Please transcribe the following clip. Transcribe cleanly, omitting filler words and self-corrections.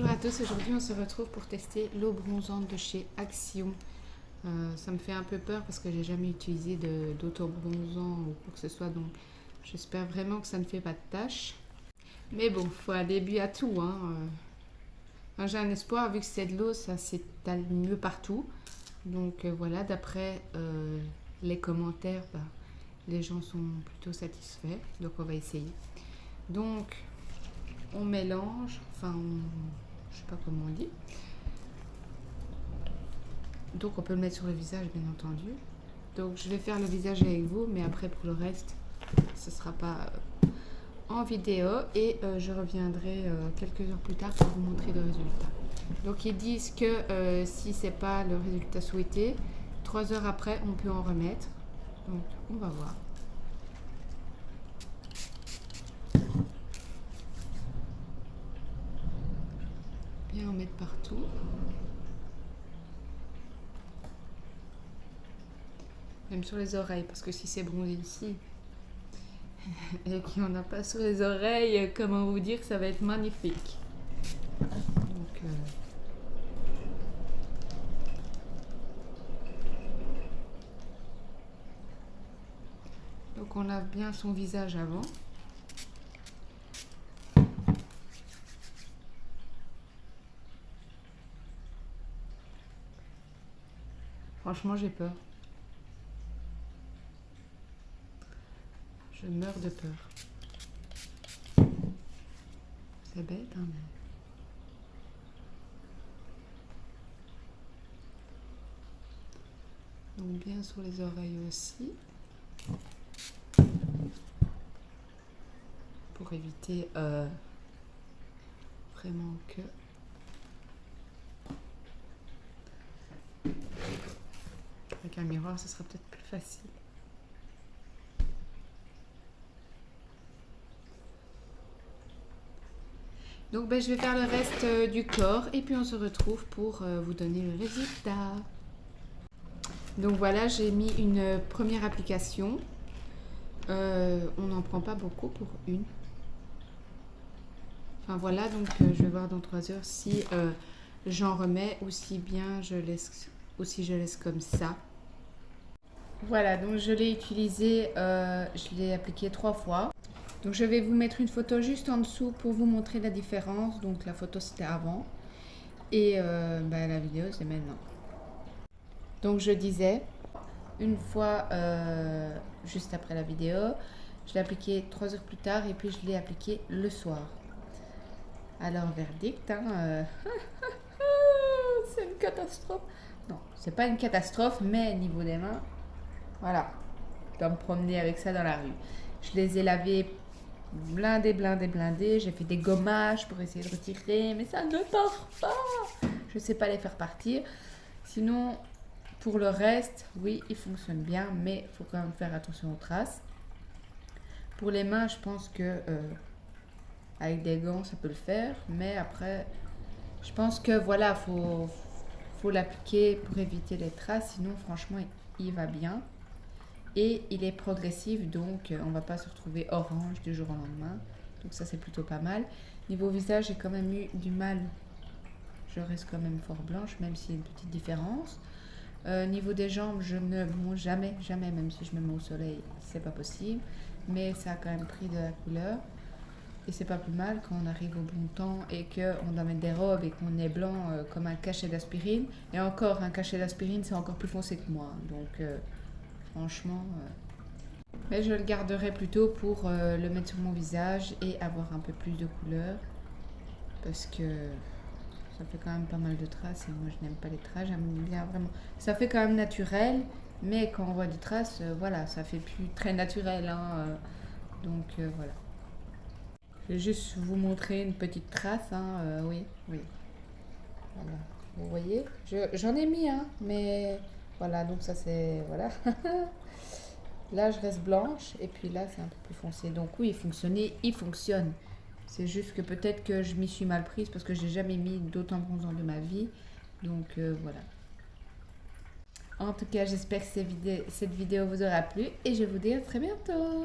Bonjour à tous, aujourd'hui on se retrouve pour tester l'eau bronzante de chez Action. Ça me fait un peu peur parce que j'ai jamais utilisé d'auto-bronzant ou quoi que ce soit, donc j'espère vraiment que ça ne fait pas de tâches. Mais bon, faut un début à tout, hein. J'ai un espoir, vu que c'est de l'eau, ça s'étale mieux partout. Donc voilà, d'après les commentaires, les gens sont plutôt satisfaits, donc on va essayer. Donc on mélange, je sais pas comment on dit. Donc on peut le mettre sur le visage, bien entendu. Donc je vais faire le visage avec vous, mais après pour le reste, ce ne sera pas en vidéo. Et je reviendrai quelques heures plus tard pour vous montrer le résultat. Donc ils disent que si c'est pas le résultat souhaité, 3 heures après, on peut en remettre. Donc on va voir. Bien en mettre partout. Même sur les oreilles, parce que si c'est bronzé ici et qu'il n'y en a pas sur les oreilles, comment vous dire, ça va être magnifique. Donc on lave bien son visage avant. Franchement, j'ai peur. Je meurs de peur. C'est bête, hein, mais... Donc bien sur les oreilles aussi. Pour éviter vraiment que... Avec un miroir, ce sera peut-être plus facile. Donc je vais faire le reste du corps et puis on se retrouve pour vous donner le résultat. Donc voilà, j'ai mis une première application. On n'en prend pas beaucoup pour une. Enfin voilà, donc je vais voir dans 3 heures si j'en remets ou si bien je laisse comme ça. Voilà, donc je l'ai utilisé, je l'ai appliqué 3 fois. Donc je vais vous mettre une photo juste en dessous pour vous montrer la différence. Donc la photo c'était avant et la vidéo c'est maintenant. Donc je disais, une fois juste après la vidéo, je l'ai appliqué 3 heures plus tard et puis je l'ai appliqué le soir. Alors verdict, hein, c'est une catastrophe. Non, c'est pas une catastrophe, mais niveau des mains, voilà, je dois me promener avec ça dans la rue. Je les ai lavés blindés. J'ai fait des gommages pour essayer de retirer, mais ça ne part pas. Je sais pas les faire partir. Sinon, pour le reste, oui, il fonctionne bien, mais il faut quand même faire attention aux traces. Pour les mains, je pense que avec des gants, ça peut le faire, mais après, je pense que voilà, faut l'appliquer pour éviter les traces. Sinon, franchement, il va bien. Et il est progressif, donc on ne va pas se retrouver orange du jour au lendemain. Donc ça, c'est plutôt pas mal. Niveau visage, j'ai quand même eu du mal. Je reste quand même fort blanche, même s'il y a une petite différence. Niveau des jambes, je ne bronze jamais, même si je me mets au soleil, c'est pas possible. Mais ça a quand même pris de la couleur. Et c'est pas plus mal quand on arrive au bon temps et qu'on doit mettre des robes et qu'on est blanc comme un cachet d'aspirine. Et encore, un cachet d'aspirine, c'est encore plus foncé que moi. Donc... franchement, mais je le garderai plutôt pour le mettre sur mon visage et avoir un peu plus de couleur parce que ça fait quand même pas mal de traces et moi je n'aime pas les traces, j'aime bien vraiment. Ça fait quand même naturel, mais quand on voit des traces, voilà, ça fait plus très naturel, hein, donc voilà. Je vais juste vous montrer une petite trace, hein, oui. Voilà. Vous voyez, j'en ai mis, hein, mais voilà, donc ça c'est, voilà. Là, je reste blanche et puis là, c'est un peu plus foncé. Donc oui, il fonctionne. C'est juste que peut-être que je m'y suis mal prise parce que j'ai jamais mis d'autant bronzant de ma vie. Donc voilà. En tout cas, j'espère que cette vidéo vous aura plu et je vous dis à très bientôt.